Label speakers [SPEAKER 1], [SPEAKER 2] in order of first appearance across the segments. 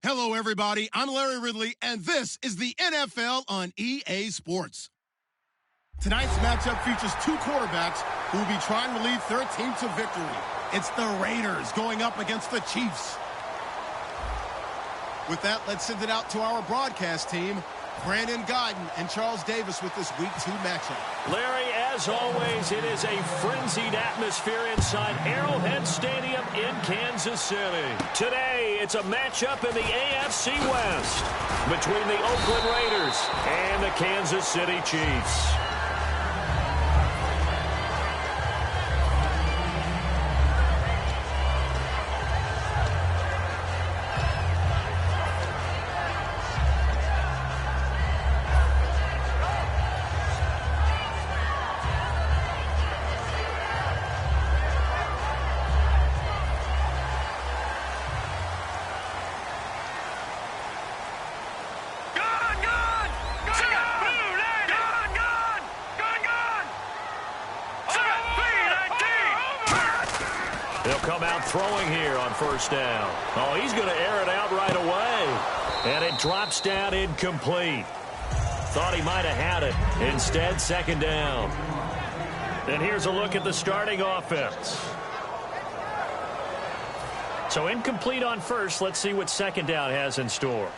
[SPEAKER 1] Hello, everybody. I'm Larry Ridley, and this is the NFL on EA Sports. Tonight's matchup features two quarterbacks who will be trying to lead their team to victory. It's the Raiders going up against the Chiefs. With that, let's send it out to our broadcast team, Brandon Guyton and Charles Davis with this Week 2 matchup.
[SPEAKER 2] Larry, as always, it is a frenzied atmosphere inside Arrowhead Stadium in Kansas City. Today, it's a matchup in the AFC West between the Oakland Raiders and the Kansas City Chiefs. They'll come out throwing here on first down. Oh, he's going to air it out right away. And it drops down incomplete. Thought he might have had it. Instead, second down. And here's a look at the starting offense. So incomplete on first. Let's see what second down has in store.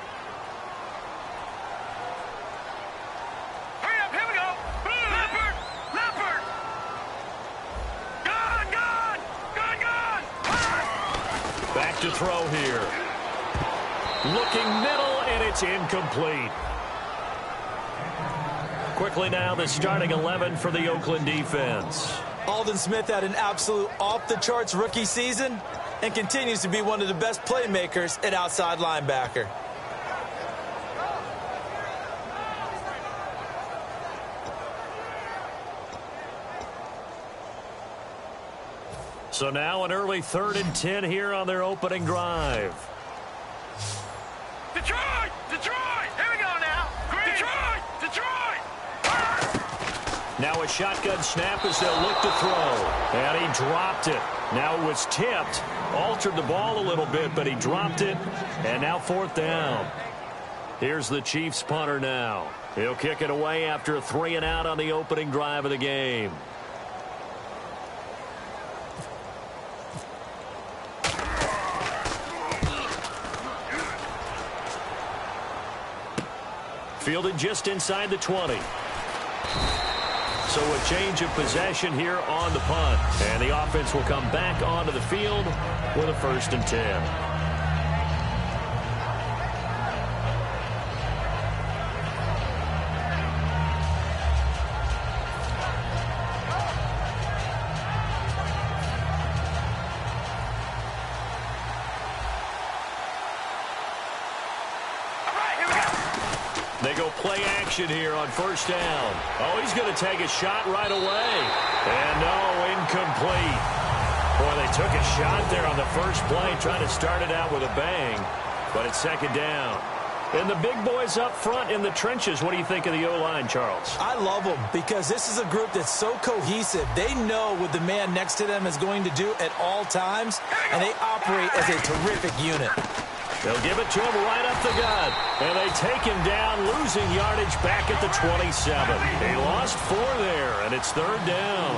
[SPEAKER 2] To throw here. Looking middle, and it's incomplete. Quickly now, the starting 11 for the Oakland defense.
[SPEAKER 3] Aldon Smith had an absolute off-the-charts rookie season and continues to be one of the best playmakers at outside linebacker.
[SPEAKER 2] So now an early 3rd and 10 here on their opening drive.
[SPEAKER 4] Detroit! Detroit! Here we go now! Green. Detroit! Detroit!
[SPEAKER 2] Now a shotgun snap as they'll look to throw. And he dropped it. Now it was tipped. Altered the ball a little bit, but he dropped it. And now 4th down. Here's the Chiefs punter now. He'll kick it away after a 3-and-out on the opening drive of the game. Fielded just inside the 20. So a change of possession here on the punt. And the offense will come back onto the field with a 1st and 10. They go play action here on first down. Oh, he's going to take a shot right away. And no, incomplete. Boy, they took a shot there on the first play, trying to start it out with a bang. But it's second down. And the big boys up front in the trenches. What do you think of the O-line, Charles?
[SPEAKER 3] I love them because this is a group that's so cohesive. They know what the man next to them is going to do at all times, and they operate as a terrific unit.
[SPEAKER 2] They'll give it to him right up the gut. And they take him down, losing yardage back at the 27. He lost 4 there, and it's 3rd down.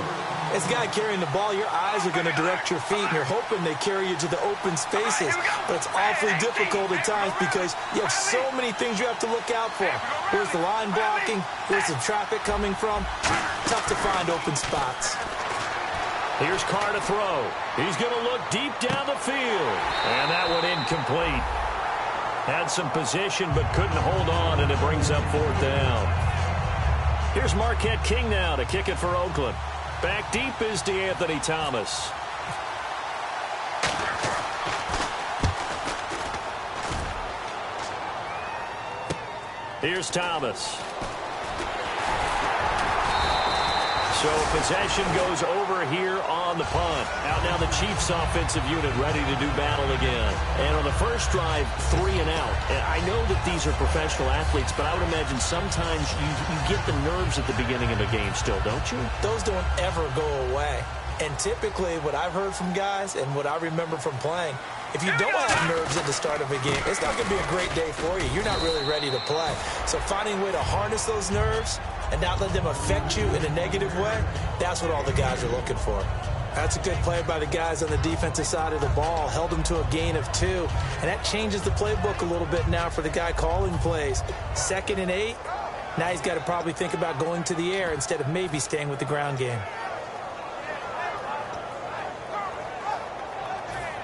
[SPEAKER 3] As a guy carrying the ball, your eyes are going to direct your feet, and you're hoping they carry you to the open spaces. But it's awfully difficult at times because you have so many things you have to look out for. Where's the line blocking? Where's the traffic coming from? Tough to find open spots.
[SPEAKER 2] Here's Carr to throw. He's going to look deep down the field. And that one incomplete. Had some position but couldn't hold on, and it brings up 4th down. Here's Marquette King now to kick it for Oakland. Back deep is DeAnthony Thomas. Here's Thomas. So possession goes over here on the punt. Out now the Chiefs offensive unit ready to do battle again. And on the first drive, 3 and out. And I know that these are professional athletes, but I would imagine sometimes you get the nerves at the beginning of a game still, don't you?
[SPEAKER 3] Those don't ever go away. And typically what I've heard from guys and what I remember from playing, If you don't have nerves at the start of a game, it's not going to be a great day for you. You're not really ready to play. So finding a way to harness those nerves and not let them affect you in a negative way, that's what all the guys are looking for. That's a good play by the guys on the defensive side of the ball. Held them to a gain of 2. And that changes the playbook a little bit now for the guy calling plays. 2nd and 8. Now he's got to probably think about going to the air instead of maybe staying with the ground game.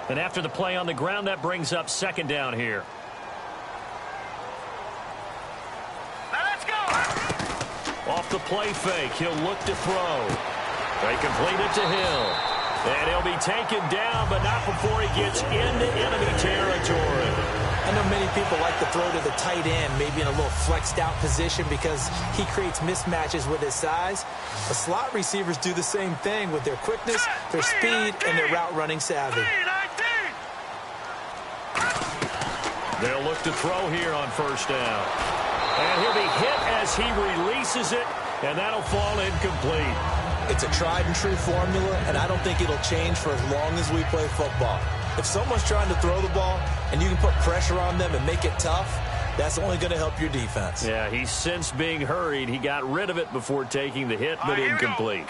[SPEAKER 2] And after the play on the ground, that brings up 2nd down here.
[SPEAKER 4] Now let's go.
[SPEAKER 2] Off the play fake, he'll look to throw. They complete it to Hill. And he'll be taken down, but not before he gets into enemy territory.
[SPEAKER 3] I know many people like to throw to the tight end, maybe in a little flexed out position because he creates mismatches with his size. The slot receivers do the same thing with their quickness, their speed, and their route running savvy.
[SPEAKER 2] They'll look to throw here on 1st down. And he'll be hit as he releases it, and that'll fall incomplete.
[SPEAKER 3] It's a tried and true formula, and I don't think it'll change for as long as we play football. If someone's trying to throw the ball and you can put pressure on them and make it tough, that's only going to help your defense.
[SPEAKER 2] Yeah, he's since being hurried. He got rid of it before taking the hit, but incomplete.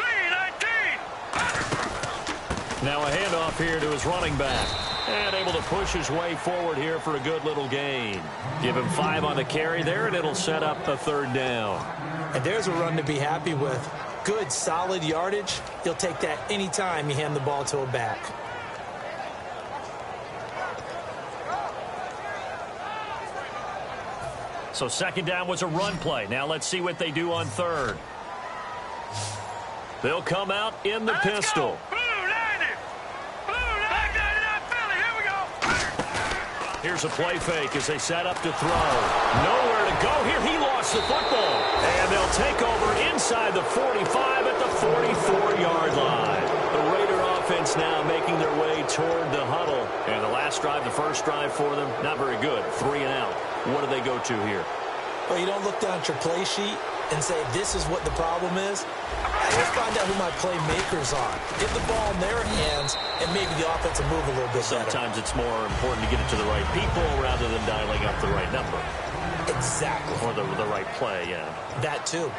[SPEAKER 2] Now a handoff here to his running back. And able to push his way forward here for a good little gain. Give him 5 on the carry there, and it'll set up a 3rd down.
[SPEAKER 3] And there's a run to be happy with. Good, solid yardage. He'll take that anytime you hand the ball to a back.
[SPEAKER 2] So 2nd down was a run play. Now let's see what they do on 3rd. They'll come out in the pistol. Here's a play fake as they set up to throw. Nowhere to go here. He lost the football. And they'll take over inside the 45 at the 44-yard line. The Raider offense now making their way toward the huddle. And the last drive, the first drive for them, not very good. 3 and out. What do they go to here?
[SPEAKER 3] Well, you don't look down at your play sheet and say, this is what the problem is. Let's find out who my playmakers are. Get the ball in their hands, and maybe the offense will move a little bit better.
[SPEAKER 2] Sometimes it's more important to get it to the right people rather than dialing up the right number.
[SPEAKER 3] Exactly.
[SPEAKER 2] Or the right play, yeah.
[SPEAKER 3] That too.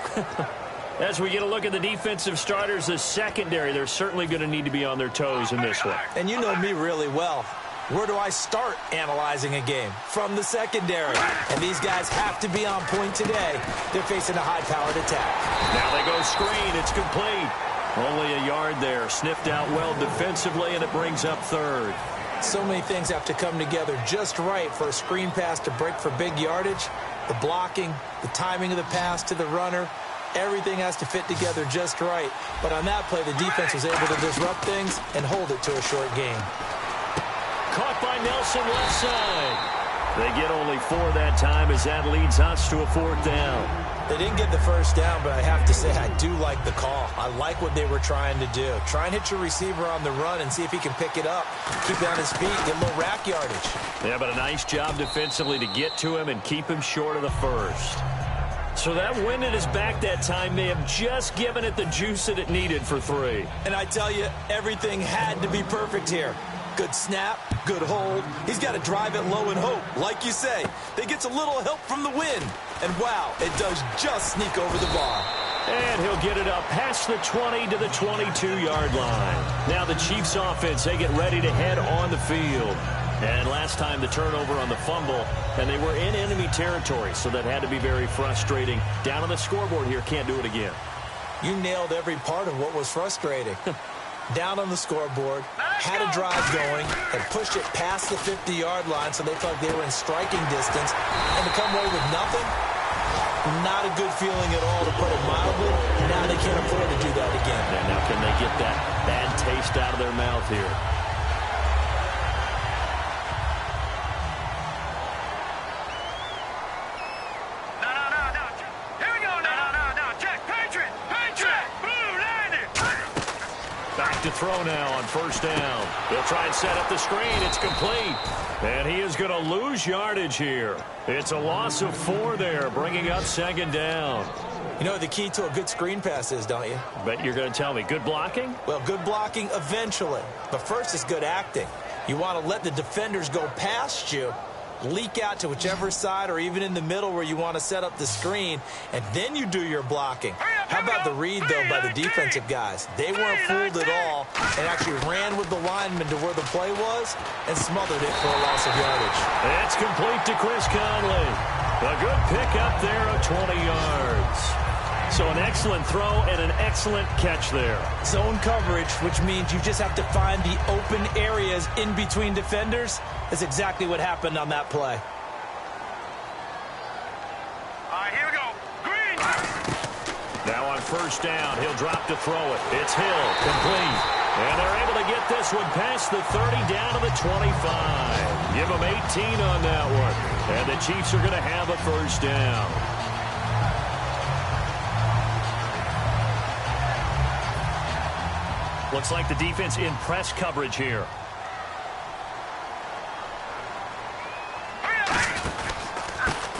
[SPEAKER 2] As we get a look at the defensive starters, the secondary, they're certainly going to need to be on their toes in this one.
[SPEAKER 3] And you know me really well. Where do I start analyzing a game? From the secondary. And these guys have to be on point today. They're facing a high-powered attack.
[SPEAKER 2] Now they go screen. It's complete. Only a yard there. Sniffed out well defensively, and it brings up 3rd.
[SPEAKER 3] So many things have to come together just right for a screen pass to break for big yardage. The blocking, the timing of the pass to the runner, everything has to fit together just right. But on that play, the defense was able to disrupt things and hold it to a short gain.
[SPEAKER 2] Caught by Nelson left side. They get only 4 that time as that leads us to a 4th down.
[SPEAKER 3] They didn't get the first down, but I have to say I do like the call. I like what they were trying to do. Try and hit your receiver on the run and see if he can pick it up. Keep it on his feet, get a little rack yardage.
[SPEAKER 2] Yeah, but a nice job defensively to get to him and keep him short of the first. So that wind at his back that time may have just given it the juice that it needed for 3.
[SPEAKER 3] And I tell you, everything had to be perfect here. Good snap, good hold. He's got to drive it low and hope. Like you say, they gets a little help from the wind. And wow, it does just sneak over the bar.
[SPEAKER 2] And he'll get it up past the 20 to the 22-yard line. Now the Chiefs offense, they get ready to head on the field. And last time the turnover on the fumble, and they were in enemy territory, so that had to be very frustrating. Down on the scoreboard here, can't do it again.
[SPEAKER 3] You nailed every part of what was frustrating. Down on the scoreboard, had a drive going, and pushed it past the 50-yard line so they felt they were in striking distance, and to come away with nothing, not a good feeling at all, to put it mildly. Now they can't afford to do that again.
[SPEAKER 2] And now can they get that bad taste out of their mouth here? To throw now on 1st down. They'll try and set up the screen. It's complete. And he is going to lose yardage here. It's a loss of 4 there, bringing up 2nd down.
[SPEAKER 3] You know what the key to a good screen pass is, don't you?
[SPEAKER 2] Bet you're going to tell me. Good blocking?
[SPEAKER 3] Well, good blocking eventually. But first is good acting. You want to let the defenders go past you, leak out to whichever side or even in the middle where you want to set up the screen, and then you do your blocking. How about the read, though, by the defensive guys? They weren't fooled at all and actually ran with the lineman to where the play was and smothered it for a loss of yardage.
[SPEAKER 2] It's complete to Chris Conley. A good pickup there of 20 yards. So an excellent throw and an excellent catch there.
[SPEAKER 3] Zone coverage, which means you just have to find the open areas in between defenders. That's exactly what happened on that play.
[SPEAKER 4] All right, here we go. Green.
[SPEAKER 2] Now on first down, he'll drop to throw it. It's Hill, complete. And they're able to get this one past the 30 down to the 25. Give them 18 on that one. And the Chiefs are going to have a first down. Looks like the defense in press coverage here.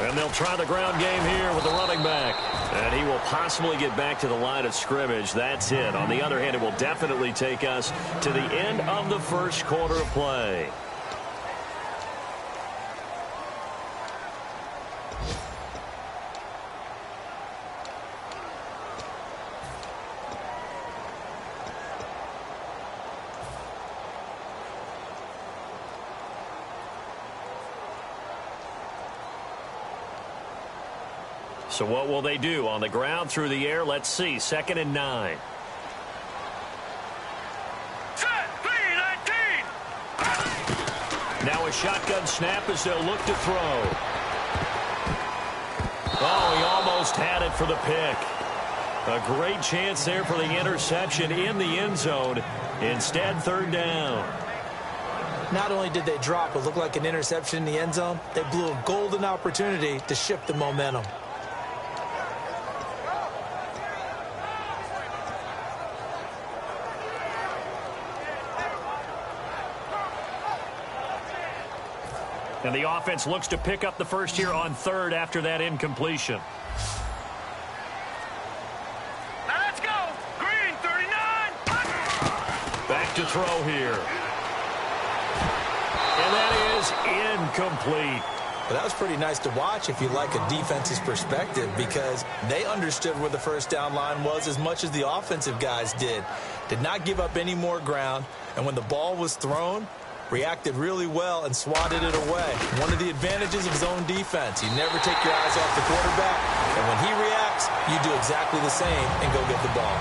[SPEAKER 2] And they'll try the ground game here with the running back. And he will possibly get back to the line of scrimmage. That's it. On the other hand, it will definitely take us to the end of the first quarter of play. So what will they do? On the ground, through the air, let's see. 2nd and 9.
[SPEAKER 4] Set. 3-19.
[SPEAKER 2] Now a shotgun snap as they'll look to throw. Oh, he almost had it for the pick. A great chance there for the interception in the end zone. Instead, 3rd down.
[SPEAKER 3] Not only did they drop what looked like an interception in the end zone, they blew a golden opportunity to shift the momentum.
[SPEAKER 2] And the offense looks to pick up the first here on 3rd after that incompletion.
[SPEAKER 4] Now let's go. Green, 39.
[SPEAKER 2] Back to throw here. And that is incomplete.
[SPEAKER 3] But that was pretty nice to watch if you like a defense's perspective, because they understood where the first down line was as much as the offensive guys did. Did not give up any more ground, and when the ball was thrown, reacted really well and swatted it away. One of the advantages of zone defense, you never take your eyes off the quarterback, and when he reacts, you do exactly the same and go get the ball.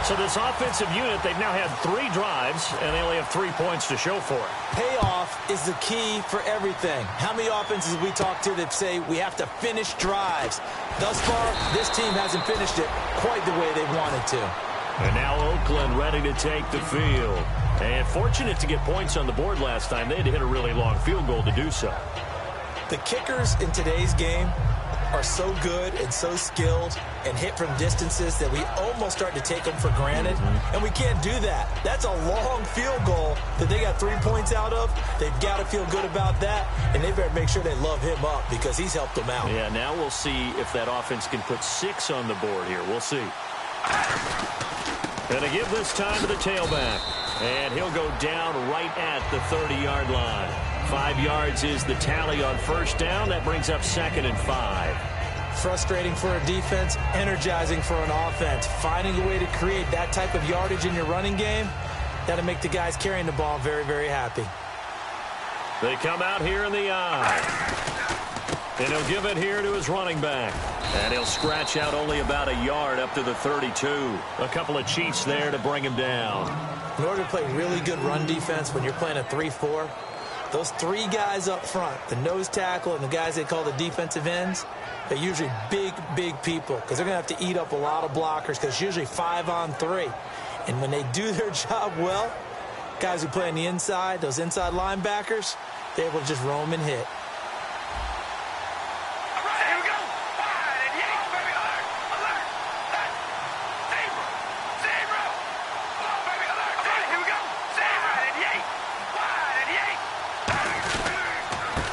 [SPEAKER 2] So this offensive unit, they've now had 3 drives, and they only have 3 points to show for it.
[SPEAKER 3] Payoff is the key for everything. How many offenses we talk to that say we have to finish drives? Thus far, this team hasn't finished it quite the way they wanted to.
[SPEAKER 2] And now Oakland ready to take the field. And fortunate to get points on the board last time. They had to hit a really long field goal to do so.
[SPEAKER 3] The kickers in today's game are so good and so skilled and hit from distances that we almost start to take them for granted. And we can't do that. That's a long field goal that they got 3 points out of. They've got to feel good about that, and they better make sure they love him up because he's helped them out.
[SPEAKER 2] Yeah, now we'll see if that offense can put 6 on the board here. We'll see. And to give this time to the tailback. And he'll go down right at the 30-yard line. 5 yards is the tally on first down. That brings up 2nd and 5.
[SPEAKER 3] Frustrating for a defense, energizing for an offense. Finding a way to create that type of yardage in your running game, that'll make the guys carrying the ball very, very happy.
[SPEAKER 2] They come out here in the eye. And he'll give it here to his running back. And he'll scratch out only about a yard up to the 32. A couple of Chiefs there to bring him down.
[SPEAKER 3] In order to play really good run defense when you're playing a 3-4, those 3 guys up front, the nose tackle and the guys they call the defensive ends, they're usually big, big people because they're going to have to eat up a lot of blockers because it's usually 5-on-3. And when they do their job well, guys who play on the inside, those inside linebackers, they're able to just roam and hit.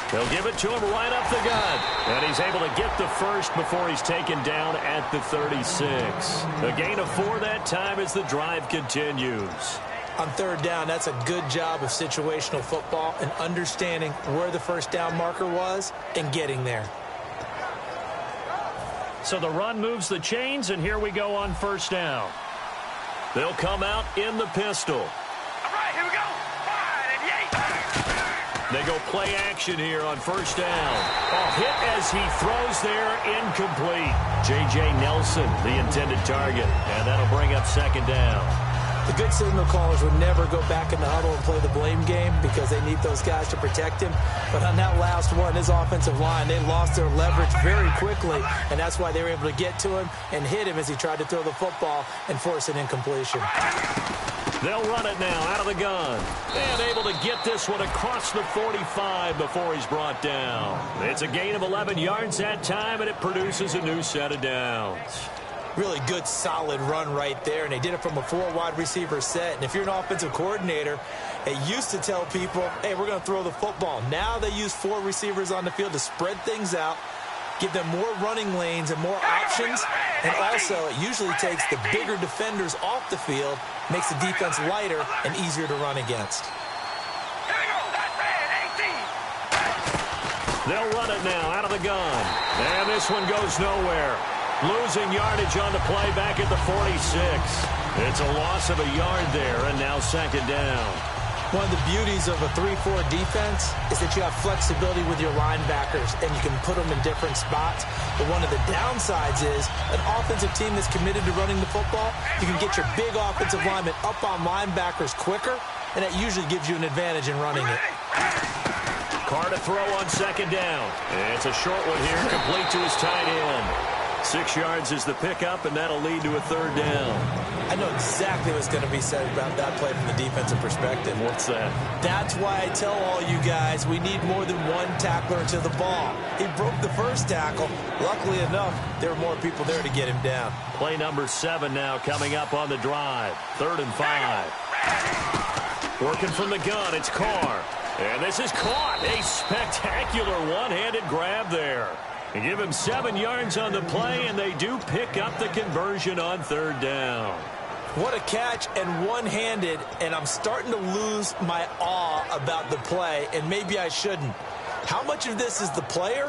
[SPEAKER 2] They'll give it to him right up the gut. And he's able to get the first before he's taken down at the 36. A gain of 4 that time as the drive continues.
[SPEAKER 3] On third down, that's a good job of situational football and understanding where the first down marker was and getting there.
[SPEAKER 2] So the run moves the chains, and here we go on first down. They'll come out in the pistol.
[SPEAKER 4] All right, here we go. Wide and yay.
[SPEAKER 2] They go play action here on first down. Oh, hit as he throws there, incomplete. J.J. Nelson, the intended target, and that'll bring up second down.
[SPEAKER 3] The good signal callers would never go back in the huddle and play the blame game because they need those guys to protect him. But on that last one, his offensive line, they lost their leverage very quickly, and that's why they were able to get to him and hit him as he tried to throw the football and force an incompletion.
[SPEAKER 2] They'll run it now out of the gun. And able to get this one across the 45 before he's brought down. It's a gain of 11 yards that time, and it produces a new set of downs.
[SPEAKER 3] Really good, solid run right there, and they did it from a 4 wide receiver set. And if you're an offensive coordinator, they used to tell people, hey, we're going to throw the football. Now they use 4 receivers on the field to spread things out, give them more running lanes and more options, and also it usually takes the bigger defenders off the field, makes the defense lighter and easier to run against.
[SPEAKER 2] They'll run it now out of the gun, and this one goes nowhere. Losing yardage on the play back at the 46. It's a loss of a yard there, and now second down.
[SPEAKER 3] One of the beauties of a 3-4 defense is that you have flexibility with your linebackers, and you can put them in different spots. But one of the downsides is an offensive team that's committed to running the football, you can get your big offensive linemen up on linebackers quicker, and that usually gives you an advantage in running it.
[SPEAKER 2] Carr to throw on second down. It's a short one here, complete to his tight end. 6 yards is the pickup, and that'll lead to a third down.
[SPEAKER 3] I know exactly what's going to be said about that play from the defensive perspective.
[SPEAKER 2] What's that?
[SPEAKER 3] That's why I tell all you guys we need more than one tackler to the ball. He broke the first tackle. Luckily enough, there were more people there to get him down.
[SPEAKER 2] Play number 7 now coming up on the drive. 3rd and 5. Working from the gun, it's Carr. And this is caught. A spectacular one-handed grab there. They give him 7 yards on the play, and they do pick up the conversion on third down.
[SPEAKER 3] What a catch and one-handed, and I'm starting to lose my awe about the play, and maybe I shouldn't. How much of this is the player?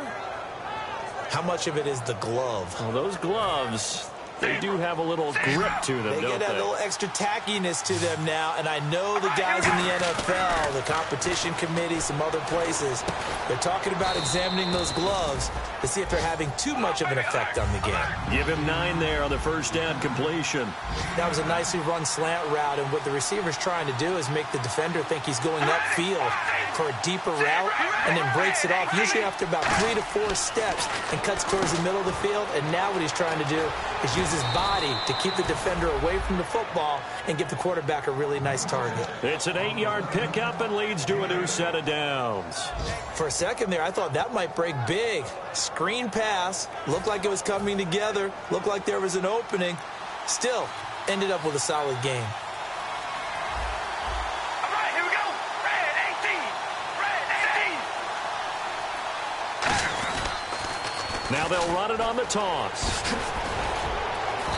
[SPEAKER 3] How much of it is the glove?
[SPEAKER 2] Well, those gloves, they do have a little grip to them,
[SPEAKER 3] they
[SPEAKER 2] don't
[SPEAKER 3] get a
[SPEAKER 2] they?
[SPEAKER 3] little extra tackiness to them now, and I know the guys in the NFL, the competition committee, some other places, they're talking about examining those gloves to see if they're having too much of an effect on the game.
[SPEAKER 2] Give him 9 there on the first down completion.
[SPEAKER 3] That was a nicely run slant route, and what the receiver's trying to do is make the defender think he's going upfield for a deeper route and then breaks it off, usually after about 3 to 4 steps, and cuts towards the middle of the field. And now what he's trying to do is use his body to keep the defender away from the football and give the quarterback a really nice target.
[SPEAKER 2] It's an 8-yard pickup and leads to a new set of downs.
[SPEAKER 3] For a second there, I thought that might break big. Screen pass, looked like it was coming together, looked like there was an opening. Still, ended up with a solid game.
[SPEAKER 4] All right, here we go. Red 18. Red 18.
[SPEAKER 2] Now they'll run it on the toss.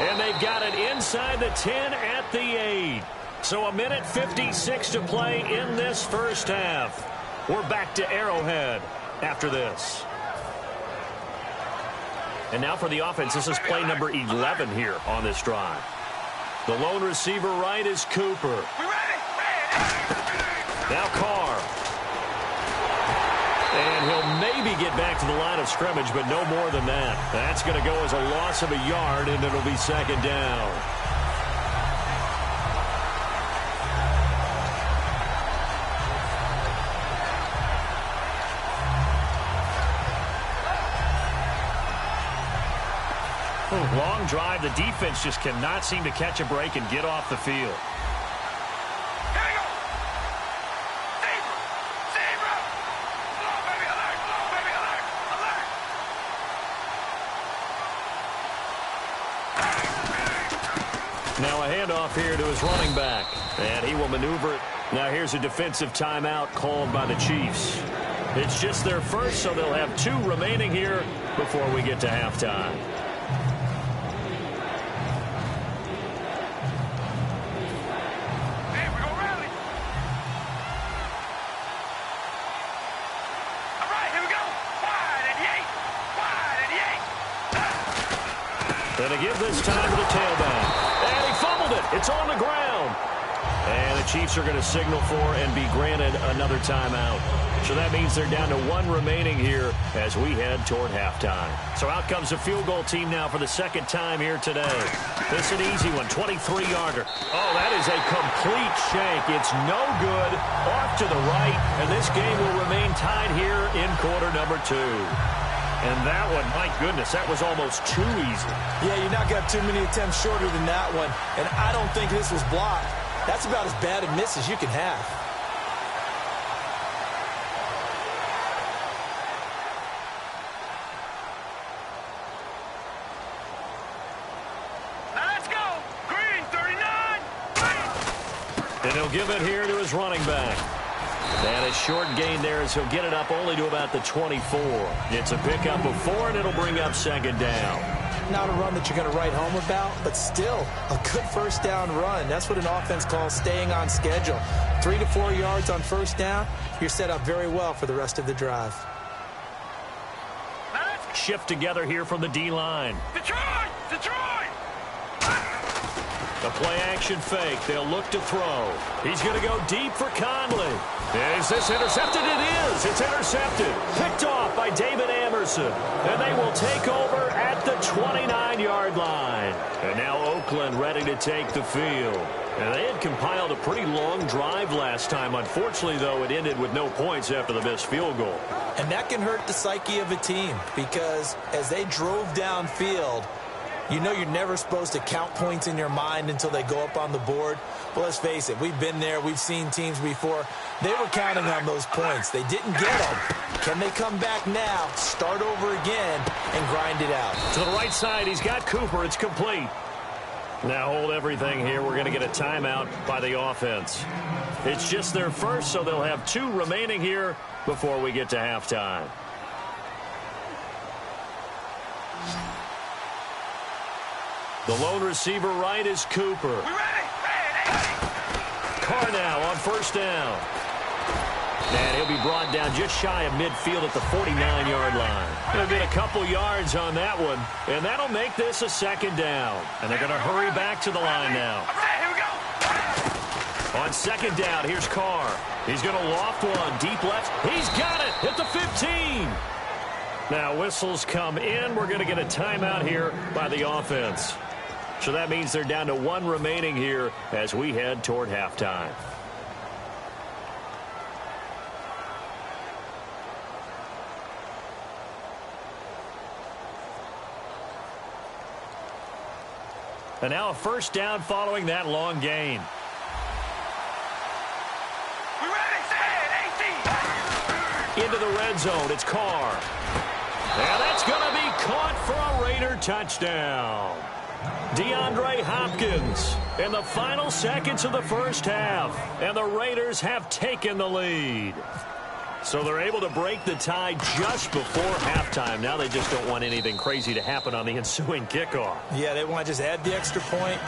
[SPEAKER 2] And they've got it inside the 10 at the 8. So a minute 56 to play in this first half. We're back to Arrowhead after this. And now for the offense, this is play number 11 here on this drive. The lone receiver right is Cooper. Now Carr. And he'll maybe get back to the line of scrimmage, but no more than that. That's going to go as a loss of a yard, and it'll be second down. Long drive. The defense just cannot seem to catch a break and get off the field. Now a handoff here to his running back, and he will maneuver it. Now here's a defensive timeout called by the Chiefs. It's just their first, so they'll have 2 remaining here before we get to halftime. And to give this time to the tailback. And he fumbled it. It's on the ground. And the Chiefs are going to signal for and be granted another timeout. So that means they're down to 1 remaining here as we head toward halftime. So out comes the field goal team now for the second time here today. This is an easy one, 23-yarder. Oh, that is a complete shank. It's no good, off to the right, and this game will remain tied here in quarter number 2. And that one, my goodness, that was almost too easy.
[SPEAKER 3] Yeah, you're not going to have too many attempts shorter than that one, and I don't think this was blocked. That's about as bad a miss as you can have.
[SPEAKER 4] Let's go. Green, 39.
[SPEAKER 2] And he'll give it here to his running back. And a short gain there as he'll get it up only to about the 24. It's a pickup of 4, and it'll bring up second down.
[SPEAKER 3] Not a run that you're going to write home about, but still a good first down run. That's what an offense calls staying on schedule. 3 to 4 yards on first down, you're set up very well for the rest of the drive.
[SPEAKER 2] Shift together here from the D-line.
[SPEAKER 4] Detroit! Detroit!
[SPEAKER 2] The play-action fake. They'll look to throw. He's going to go deep for Conley. Is this intercepted? It is. It's intercepted. Picked off by David Amerson. And they will take over at the 29-yard line. And now Oakland ready to take the field. And they had compiled a pretty long drive last time. Unfortunately, though, it ended with no points after the missed field goal.
[SPEAKER 3] And that can hurt the psyche of a team because as they drove downfield, you know you're never supposed to count points in your mind until they go up on the board. But let's face it, we've been there. We've seen teams before. They were counting on those points. They didn't get them. Can they come back now, start over again, and grind it out?
[SPEAKER 2] To the right side, he's got Cooper. It's complete. Now hold everything here. We're going to get a timeout by the offense. It's just their first, so they'll have 2 remaining here before we get to halftime. The lone receiver right is Cooper.
[SPEAKER 4] We ready?
[SPEAKER 2] Carr now on first down. And he'll be brought down just shy of midfield at the 49-yard line. He'll get a couple yards on that one, and that'll make this a second down. And they're going to hurry back to the line now.
[SPEAKER 4] Here we go.
[SPEAKER 2] On second down, here's Carr. He's going to loft one, deep left. He's got it at the 15. Now whistles come in. We're going to get a timeout here by the offense. So that means they're down to 1 remaining here as we head toward halftime. And now a first down following that long gain.
[SPEAKER 4] We ready? Set. 18.
[SPEAKER 2] Into the red zone. It's Carr. And that's going to be caught for a Raider touchdown. DeAndre Hopkins in the final seconds of the first half. And the Raiders have taken the lead. So they're able to break the tie just before halftime. Now they just don't want anything crazy to happen on the ensuing kickoff.
[SPEAKER 3] Yeah, they want to just add the extra point,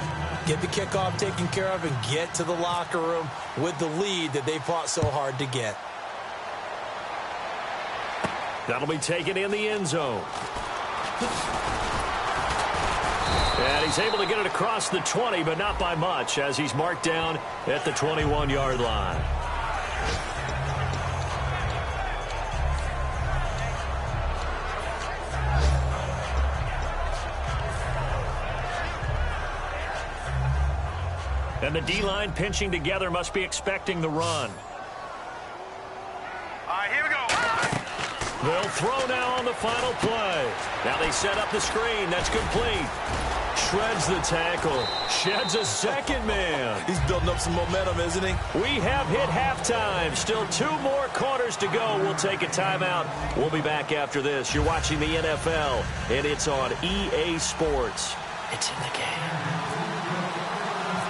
[SPEAKER 3] get the kickoff taken care of, and get to the locker room with the lead that they fought so hard to get.
[SPEAKER 2] That'll be taken in the end zone. And he's able to get it across the 20, but not by much, as he's marked down at the 21-yard line. And the D-line pinching together must be expecting the run.
[SPEAKER 4] All right, here we go.
[SPEAKER 2] They'll throw now on the final play. Now they set up the screen. That's complete. Shreds the tackle. Sheds a second man.
[SPEAKER 3] He's building up some momentum, isn't he?
[SPEAKER 2] We have hit halftime. Still 2 more quarters to go. We'll take a timeout. We'll be back after this. You're watching the NFL, and it's on EA Sports. It's in the game.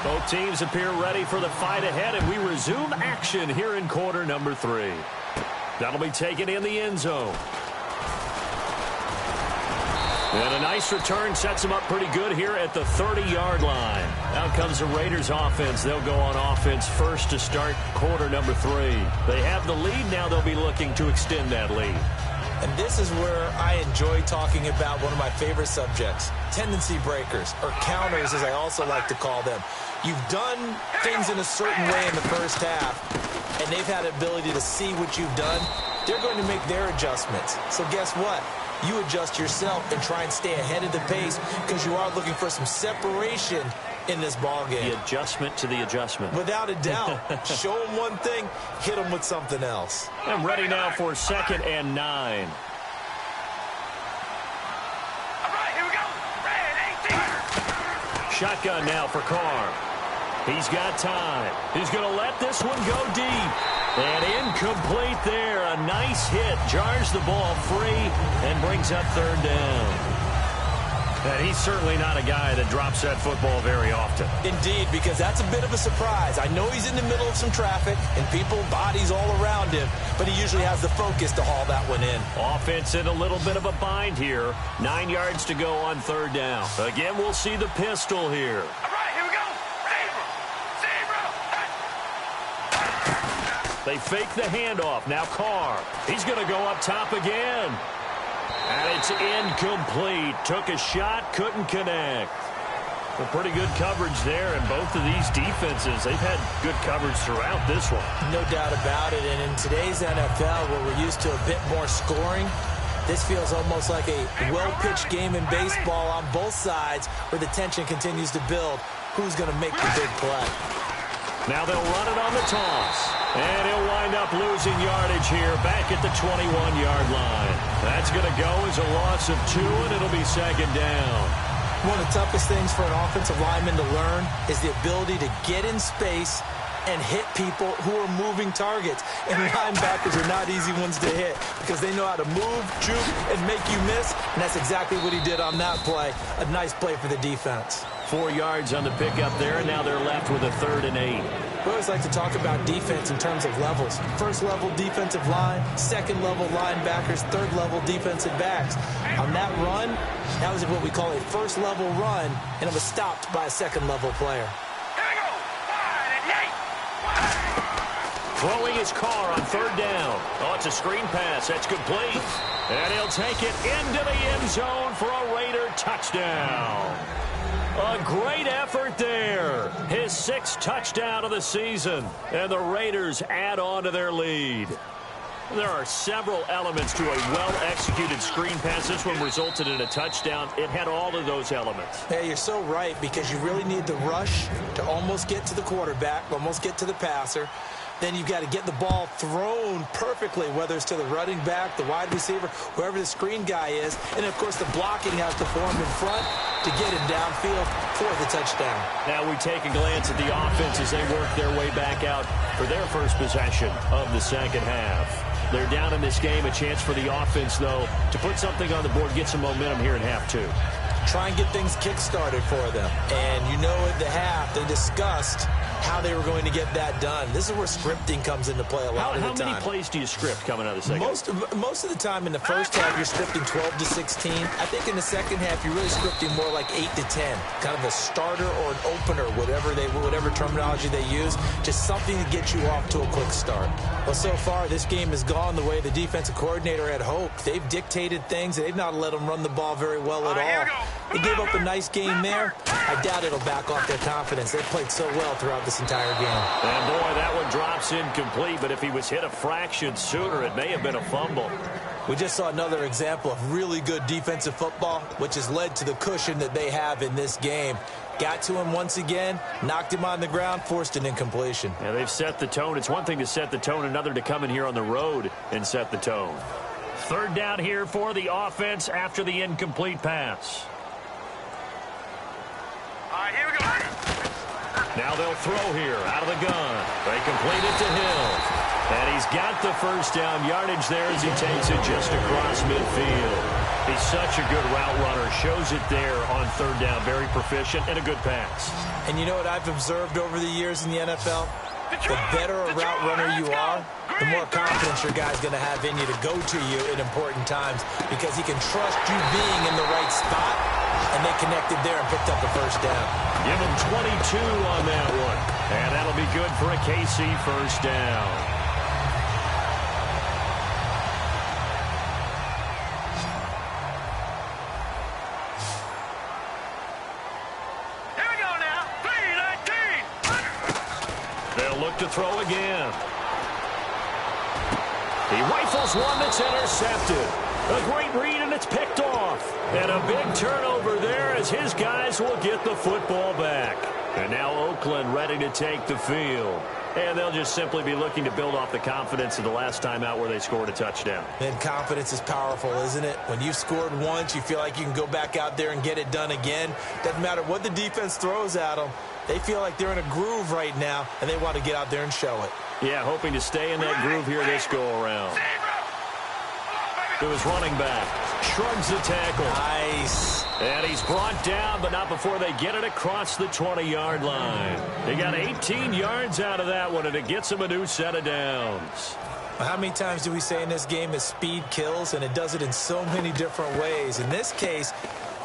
[SPEAKER 2] Both teams appear ready for the fight ahead, and we resume action here in quarter number 3. That'll be taken in the end zone. And a nice return sets them up pretty good here at the 30-yard line. Out comes the Raiders offense. They'll go on offense first to start quarter number 3. They have the lead. Now they'll be looking to extend that lead.
[SPEAKER 3] And this is where I enjoy talking about one of my favorite subjects, tendency breakers, or counters as I also like to call them. You've done things in a certain way in the first half, and they've had the ability to see what you've done. They're going to make their adjustments. So guess what? You adjust yourself and try and stay ahead of the pace because you are looking for some separation in this ball game.
[SPEAKER 2] The adjustment to the adjustment.
[SPEAKER 3] Without a doubt. Show them one thing, hit them with something else.
[SPEAKER 2] I'm ready now for 2nd and 9.
[SPEAKER 4] All right, here we go. Red 18.
[SPEAKER 2] Shotgun now for Carr. He's got time. He's going to let this one go deep. And incomplete there. A nice hit. Jars the ball free and brings up 3rd down. And he's certainly not a guy that drops that football very often.
[SPEAKER 3] Indeed, because that's a bit of a surprise. I know he's in the middle of some traffic and people, bodies all around him, but he usually has the focus to haul that one in.
[SPEAKER 2] Offense in a little bit of a bind here. 9 yards to go on 3rd down. Again, we'll see the pistol here.
[SPEAKER 4] All right, here we go. Zebra.
[SPEAKER 2] They fake the handoff. Now Carr. He's going to go up top again. And it's incomplete. Took a shot, couldn't connect. A pretty good coverage there, and both of these defenses, they've had good coverage throughout this one.
[SPEAKER 3] No doubt about it, and in today's NFL, where we're used to a bit more scoring, this feels almost like a well-pitched game in baseball on both sides, where the tension continues to build. Who's going to make the big play?
[SPEAKER 2] Now they'll run it on the toss. And he'll wind up losing yardage here back at the 21-yard line. That's going to go as a loss of 2, and it'll be 2nd down.
[SPEAKER 3] One of the toughest things for an offensive lineman to learn is the ability to get in space and hit people who are moving targets. And linebackers are not easy ones to hit because they know how to move, juke, and make you miss. And that's exactly what he did on that play. A nice play for the defense.
[SPEAKER 2] 4 yards on the pickup there, and now they're left with a 3rd and 8.
[SPEAKER 3] We always like to talk about defense in terms of levels. First level defensive line, second level linebackers, third level defensive backs. On that run, that was what we call a first level run, and it was stopped by a second level player.
[SPEAKER 4] Here we go. 5 and 8.
[SPEAKER 2] Throwing his Carr on 3rd down. Oh, it's a screen pass. That's complete. And he'll take it into the end zone for a Raider touchdown. A great effort there. His 6th touchdown of the season. And the Raiders add on to their lead. There are several elements to a well-executed screen pass. This one resulted in a touchdown. It had all of those elements.
[SPEAKER 3] Yeah, you're so right, because you really need the rush to almost get to the quarterback, almost get to the passer. Then you've got to get the ball thrown perfectly, whether it's to the running back, the wide receiver, whoever the screen guy is. And, of course, the blocking has to form in front to get him downfield for the touchdown.
[SPEAKER 2] Now we take a glance at the offense as they work their way back out for their first possession of the 2nd half. They're down in this game. A chance for the offense, though, to put something on the board, get some momentum here in half 2.
[SPEAKER 3] Try and get things kick-started for them. And you know at the half they discussed how they were going to get that done. This is where scripting comes into play a lot of the time.
[SPEAKER 2] How many plays do you script coming out of the second?
[SPEAKER 3] Most of the time in the first half, you're scripting 12 to 16. I think in the second half, you're really scripting more like 8 to 10. Kind of a starter or an opener, whatever terminology they use. Just something to get you off to a quick start. Well, so far, this game has gone the way the defensive coordinator had hoped. They've dictated things. They've not let them run the ball very well at all. They gave up a nice game there. I doubt it'll back off their confidence. They've played so well throughout this entire game.
[SPEAKER 2] And boy, that one drops incomplete, but if he was hit a fraction sooner, it may have been a fumble.
[SPEAKER 3] We just saw another example of really good defensive football, which has led to the cushion that they have in this game. Got to him once again, knocked him on the ground, forced an incompletion.
[SPEAKER 2] Yeah, they've set the tone. It's one thing to set the tone, another to come in here on the road and set the tone. 3rd down here for the offense after the incomplete pass.
[SPEAKER 4] All right, here we go.
[SPEAKER 2] Now they'll throw here out of the gun. They complete it to Hill. And he's got the first down yardage there as he takes it just across midfield. He's such a good route runner. Shows it there on 3rd down. Very proficient and a good pass.
[SPEAKER 3] And you know what I've observed over the years in the NFL? The better a route runner you are, the more confidence your guy's going to have in you to go to you in important times because he can trust you being in the right spot, and they connected there and picked up the first down.
[SPEAKER 2] Give him 22 on that one, and that'll be good for a KC first down. look to throw again. He rifles one that's intercepted. A great read, and it's picked off. And a big turnover there as his guys will get the football back. And now Oakland ready to take the field. And they'll just simply be looking to build off the confidence of the last time out where they scored a touchdown.
[SPEAKER 3] And confidence is powerful, isn't it? When you've scored once, you feel like you can go back out there and get it done again. Doesn't matter what the defense throws at them. They feel like they're in a groove right now, and they want to get out there and show it.
[SPEAKER 2] Yeah, hoping to stay in that groove here this go-around. To his running back. Shrugs the tackle.
[SPEAKER 3] Nice.
[SPEAKER 2] And he's brought down, but not before they get it across the 20-yard line. They got 18 yards out of that one, and it gets him a new set of downs.
[SPEAKER 3] How many times do we say in this game that speed kills, and it does it in so many different ways? In this case,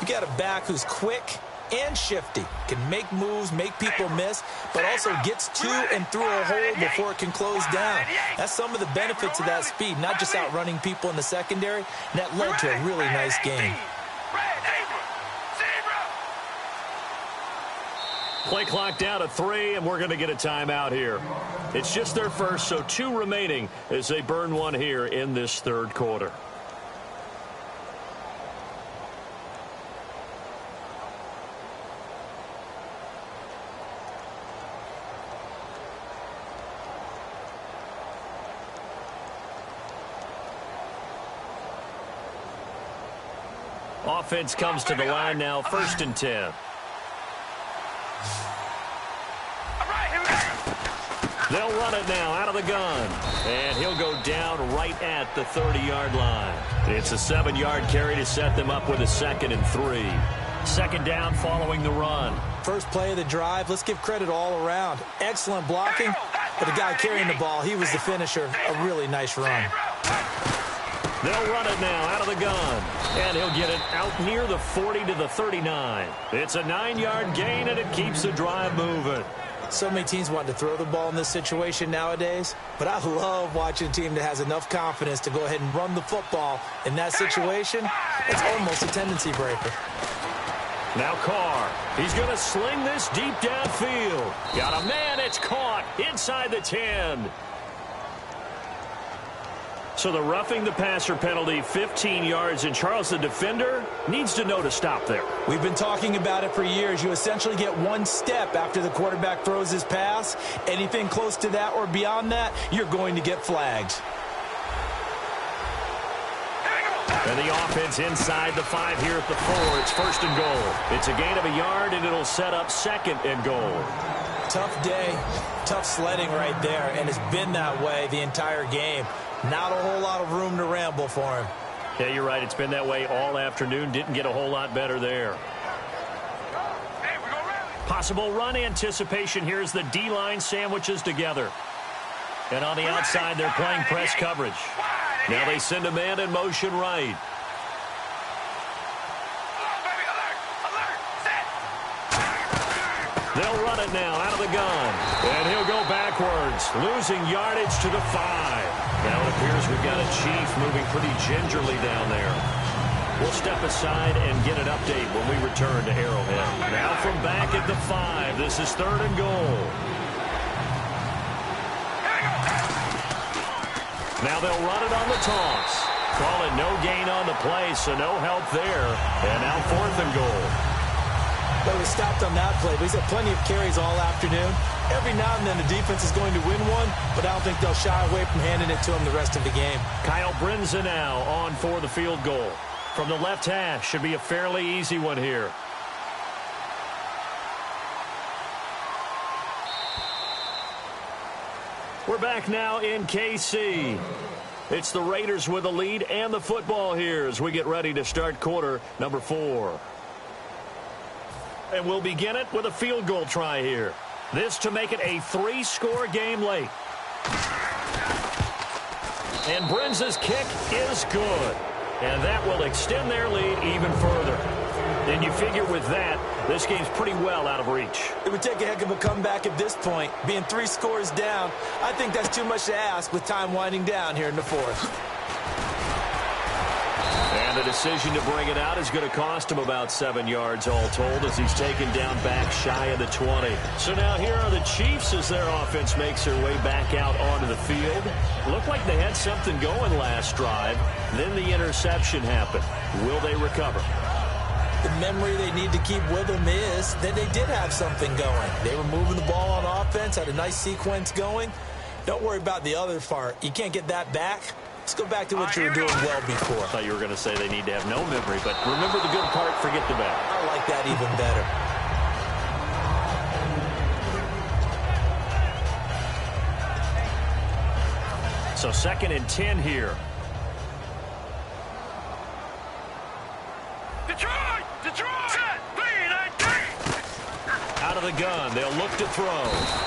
[SPEAKER 3] you got a back who's quick and shifty, can make moves, make people miss, but also gets to and through a hole before it can close down. That's some of the benefits of that speed, not just outrunning people in the secondary, and that led to a really nice game.
[SPEAKER 2] Play clock down to 3, and we're going to get a timeout here. It's just their first, so 2 remaining as they burn one here in this third quarter. Offense comes to the line now, 1st and 10. They'll run it now out of the gun. And he'll go down right at the 30-yard line. It's a 7-yard carry to set them up with a 2nd and 3. 2nd down following the run.
[SPEAKER 3] First play of the drive, let's give credit all around. Excellent blocking, but the guy carrying the ball, he was the finisher. A really nice run.
[SPEAKER 2] They'll run it now out of the gun. And he'll get it out near the 40 to the 39. It's a 9-yard gain, and it keeps the drive moving.
[SPEAKER 3] So many teams want to throw the ball in this situation nowadays, but I love watching a team that has enough confidence to go ahead and run the football in that situation. It's almost a tendency breaker.
[SPEAKER 2] Now Carr. He's going to sling this deep downfield. Got a man. It's caught inside the 10. So the roughing the passer penalty, 15 yards, and Charles, the defender, needs to know to stop there.
[SPEAKER 3] We've been talking about it for years. You essentially get one step after the quarterback throws his pass. Anything close to that or beyond that, you're going to get flagged.
[SPEAKER 2] And the offense inside the 5 here at the 4. It's 1st and goal. It's a gain of a yard, and it'll set up 2nd and goal.
[SPEAKER 3] Tough day, tough sledding right there, and it's been that way the entire game. Not a whole lot of room to ramble for him.
[SPEAKER 2] Yeah, you're right. It's been that way all afternoon. Didn't get a whole lot better there. Possible run anticipation. Here's the D-line sandwiches together. And on the outside, they're playing press coverage. Now they send a man in motion right. They'll run it now out of the gun. And he'll go backwards, losing yardage to the 5. Now it appears we've got a Chief moving pretty gingerly down there. We'll step aside and get an update when we return to Arrowhead. Now from back at the 5, this is 3rd and goal. Now they'll run it on the toss. Call it no gain on the play, so no help there. And now 4th and goal.
[SPEAKER 3] Well, we stopped on that play, but he's had plenty of carries all afternoon. Every now and then the defense is going to win one, but I don't think they'll shy away from handing it to him the rest of the game.
[SPEAKER 2] Kyle Brinza now on for the field goal. From the left hash, should be a fairly easy one here. We're back now in KC. It's the Raiders with the lead and the football here as we get ready to start quarter number 4. And we'll begin it with a field goal try here. This to make it a 3-score game late. And Brinza's kick is good. And that will extend their lead even further. And you figure with that, this game's pretty well out of reach.
[SPEAKER 3] It would take a heck of a comeback at this point. Being 3 scores down, I think that's too much to ask with time winding down here in the 4th.
[SPEAKER 2] And an decision to bring it out is going to cost him about 7 yards all told as he's taken down back shy of the 20. So now here are the Chiefs as their offense makes their way back out onto the field. Looked like they had something going last drive. Then the interception happened. Will they recover?
[SPEAKER 3] The memory they need to keep with them is that they did have something going. They were moving the ball on offense, had a nice sequence going. Don't worry about the other part. You can't get that back. Let's go back to what you were doing well before.
[SPEAKER 2] I thought you were going to say they need to have no memory, but remember the good part, forget the bad.
[SPEAKER 3] I like that even better.
[SPEAKER 2] So 2nd and 10 here.
[SPEAKER 4] Detroit! Detroit! Set! 3-19!
[SPEAKER 2] Out of the gun, they'll look to throw.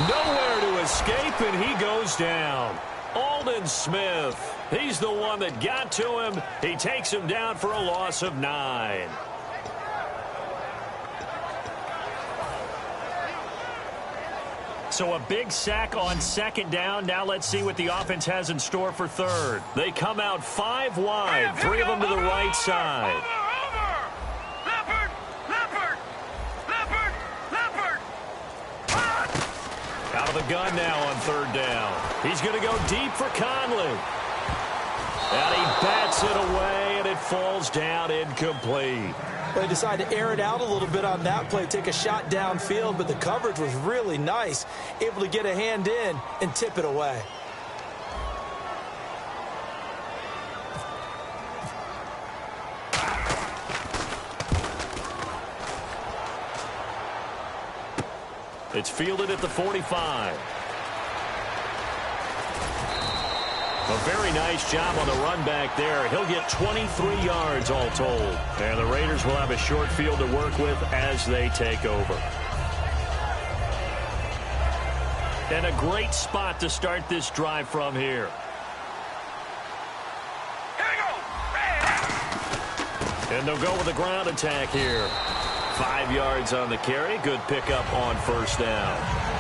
[SPEAKER 2] Nowhere to escape, and he goes down. Aldon Smith, he's the one that got to him. He takes him down for a loss of 9. So a big sack on 2nd down. Now let's see what the offense has in store for 3rd. They come out 5 wide, 3 of them to the right side. Out of the gun now on 3rd down. He's going to go deep for Conley. And he bats it away, and it falls down incomplete.
[SPEAKER 3] They decided to air it out a little bit on that play, take a shot downfield, but the coverage was really nice, able to get a hand in and tip it away.
[SPEAKER 2] It's fielded at the 45. A very nice job on the run back there. He'll get 23 yards all told. And the Raiders will have a short field to work with as they take over. And a great spot to start this drive from here.
[SPEAKER 4] Here we go!
[SPEAKER 2] And they'll go with a ground attack here. 5 yards on the carry. Good pickup on 1st down.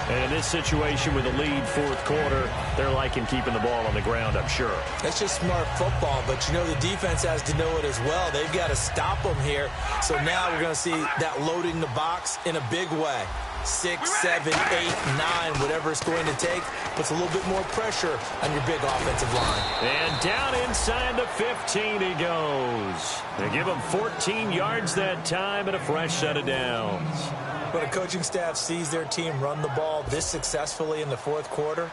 [SPEAKER 2] And in this situation with the lead 4th quarter, they're liking keeping the ball on the ground, I'm sure.
[SPEAKER 3] That's just smart football, but you know the defense has to know it as well. They've got to stop them here. So now we're going to see that loading the box in a big way. 6, 7, 8, 9, whatever it's going to take, puts a little bit more pressure on your big offensive line.
[SPEAKER 2] And down inside the 15 he goes. They give him 14 yards that time and a fresh set of downs.
[SPEAKER 3] When a coaching staff sees their team run the ball this successfully in the 4th quarter,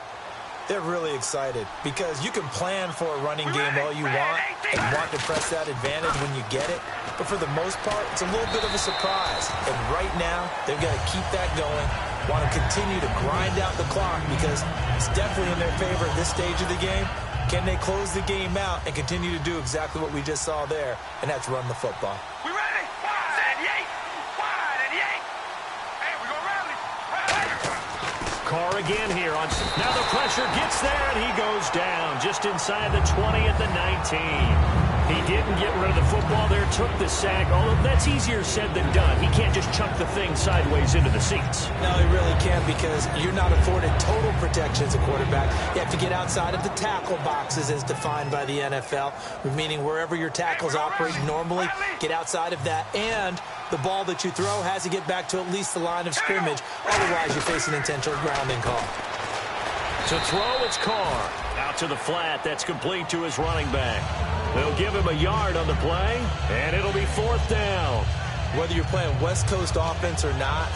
[SPEAKER 3] they're really excited because you can plan for a running game all you want and want to press that advantage when you get it. But for the most part, it's a little bit of a surprise. And right now, they've got to keep that going, want to continue to grind out the clock because it's definitely in their favor at this stage of the game. Can they close the game out and continue to do exactly what we just saw there, and that's run the football.
[SPEAKER 4] We ready? Wide and yank! Wide and yank! Hey, we gonna rally!
[SPEAKER 2] Carr again here on. Now the pressure gets there, and he goes down just inside the 20 at the 19. He didn't get rid of the football there, took the sack, although that's easier said than done. He can't just chuck the thing sideways into the seats.
[SPEAKER 3] No, he really can't because you're not afforded total protection as a quarterback. You have to get outside of the tackle boxes as defined by the NFL, meaning wherever your tackles operate normally, get outside of that. And the ball that you throw has to get back to at least the line of scrimmage. Otherwise, you face an intentional grounding call.
[SPEAKER 2] To throw, it's Carr. Out to the flat. That's complete to his running back. They'll give him a yard on the play, and it'll be 4th down.
[SPEAKER 3] Whether you're playing West Coast offense or not,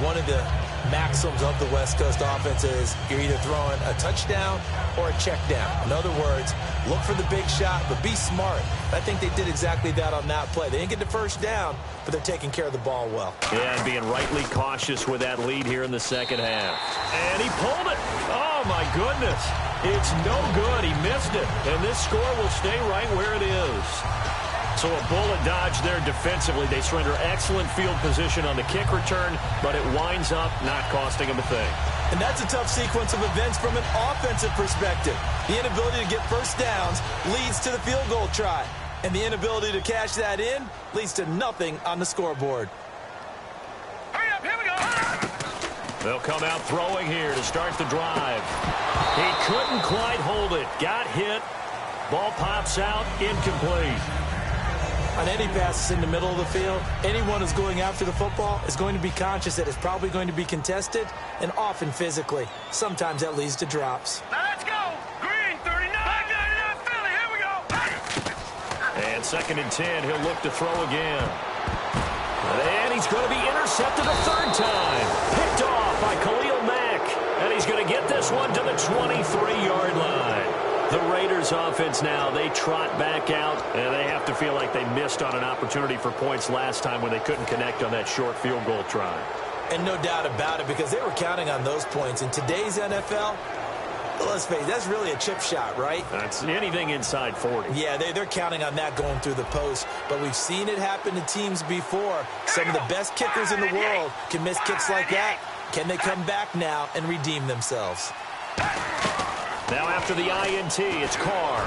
[SPEAKER 3] one of the maxims of the West Coast offense is you're either throwing a touchdown or a check down. In other words, look for the big shot, but be smart. I think they did exactly that on that play. They didn't get the 1st down, but they're taking care of the ball well.
[SPEAKER 2] Yeah, and being rightly cautious with that lead here in the 2nd half. And he pulled it. Oh, my goodness. It's no good. He missed it. And this score will stay right where it is. So a bullet dodge there defensively. They surrender excellent field position on the kick return, but it winds up not costing them a thing.
[SPEAKER 3] And that's a tough sequence of events from an offensive perspective. The inability to get 1st downs leads to the field goal try. And the inability to cash that in leads to nothing on the scoreboard.
[SPEAKER 4] Hurry up, here we go!
[SPEAKER 2] They'll come out throwing here to start the drive. He couldn't quite hold it. Got hit. Ball pops out. Incomplete.
[SPEAKER 3] On any passes in the middle of the field, anyone who's going after the football is going to be conscious that it's probably going to be contested and often physically. Sometimes that leads to drops.
[SPEAKER 4] Now let's go. Green, 39. Back 99, Philly. Here we go.
[SPEAKER 2] And 2nd and 10, he'll look to throw again. And he's going to be intercepted a 3rd time. Picked off by Khalil Mack. And he's going to get this one to the 23-yard line. The Raiders offense now, they trot back out, and they have to feel like they missed on an opportunity for points last time when they couldn't connect on that short field goal try.
[SPEAKER 3] And no doubt about it, because they were counting on those points. In today's NFL, let's face it, that's really a chip shot, right?
[SPEAKER 2] That's anything inside 40.
[SPEAKER 3] Yeah, they're counting on that going through the post. But we've seen it happen to teams before. Some of the best kickers in the world can miss kicks like that. Can they come back now and redeem themselves?
[SPEAKER 2] Now after the INT, it's Carr.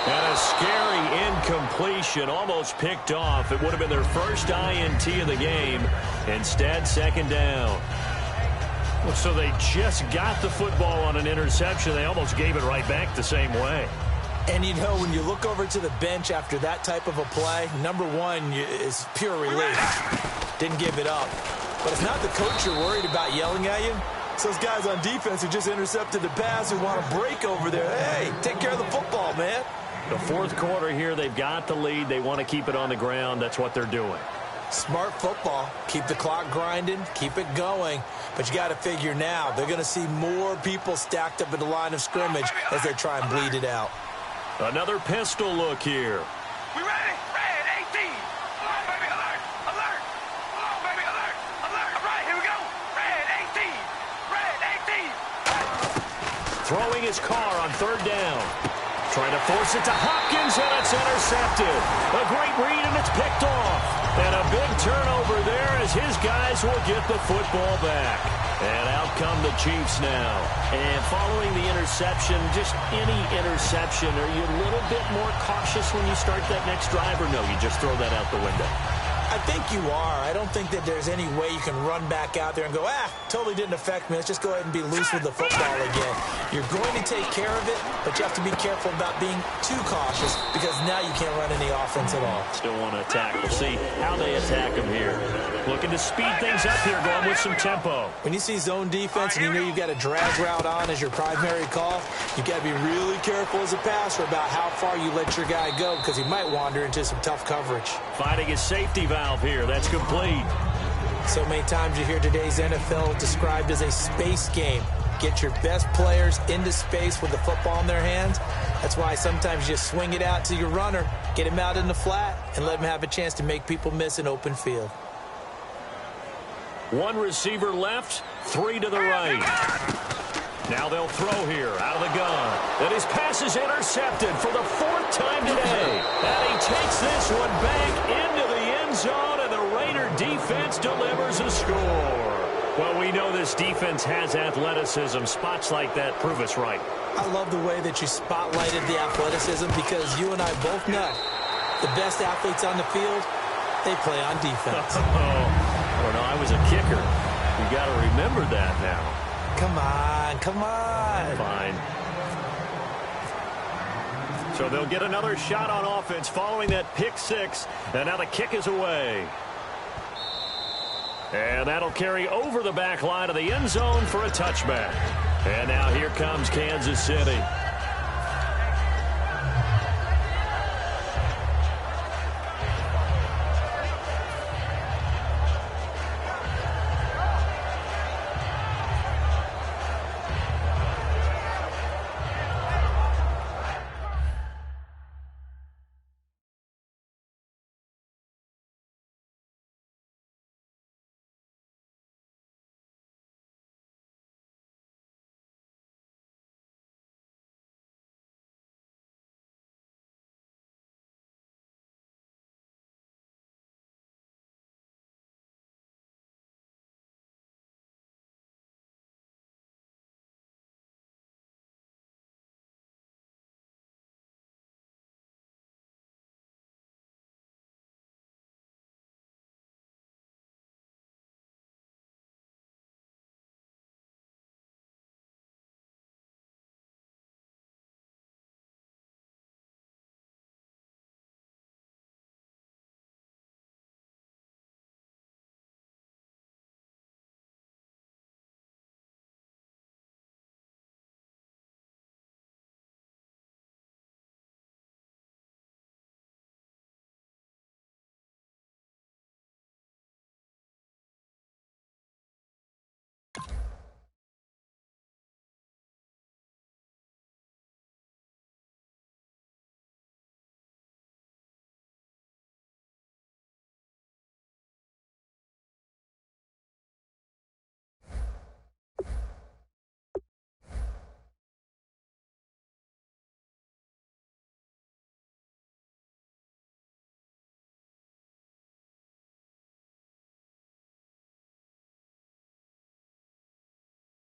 [SPEAKER 2] And a scary incompletion, almost picked off. It would have been their first INT of the game. Instead, 2nd down. So they just got the football on an interception. They almost gave it right back the same way.
[SPEAKER 3] And, you know, when you look over to the bench after that type of a play, number one is pure relief. Didn't give it up. But it's not the coach you're worried about yelling at you. It's those guys on defense who just intercepted the pass who want to break over there. Hey, take care of the football, man.
[SPEAKER 2] The 4th quarter here, they've got the lead. They want to keep it on the ground. That's what they're doing.
[SPEAKER 3] Smart football. Keep the clock grinding. Keep it going. But you got to figure now, they're going to see more people stacked up at the line of scrimmage as they try and bleed it out.
[SPEAKER 2] Another pistol look here.
[SPEAKER 4] We ready? Red 18. Come on, baby. Alert. Alert. Come on, baby. Alert. Alert. All right, here we go. Red 18. Red 18.
[SPEAKER 2] Throwing his car on 3rd down. Trying to force it to Hopkins, and it's intercepted. A great read, and it's picked off. And a big turnover there as his guys will get the football back. And out come the Chiefs now. And following the interception, just any interception, are you a little bit more cautious when you start that next drive, or no, you just throw that out the window?
[SPEAKER 3] I think you are. I don't think that there's any way you can run back out there and go, totally didn't affect me. Let's just go ahead and be loose with the football again. You're going to take care of it, but you have to be careful about being too cautious because now you can't run any offense at all.
[SPEAKER 2] Still want to attack. We'll see how they attack him here. Looking to speed things up here, going with some tempo.
[SPEAKER 3] When you see zone defense and you know you've got a drag route on as your primary call, you've got to be really careful as a passer about how far you let your guy go because he might wander into some tough coverage.
[SPEAKER 2] Finding his safety valve here. That's complete.
[SPEAKER 3] So many times you hear today's NFL described as a space game. Get your best players into space with the football in their hands. That's why sometimes you swing it out to your runner, get him out in the flat, and let him have a chance to make people miss an open field.
[SPEAKER 2] 1 receiver left, 3 to the right. Now they'll throw here out of the gun. And his pass is intercepted for the 4th time today. And he takes this one back into the end zone, and the Raider defense delivers a score. Well, we know this defense has athleticism. Spots like that prove us right.
[SPEAKER 3] I love the way that you spotlighted the athleticism because you and I both know the best athletes on the field, they play on defense.
[SPEAKER 2] I don't know. I was a kicker. You got to remember that now.
[SPEAKER 3] Come on, come on.
[SPEAKER 2] Fine. So they'll get another shot on offense following that pick 6. And now the kick is away. And that'll carry over the back line of the end zone for a touchback. And now here comes Kansas City.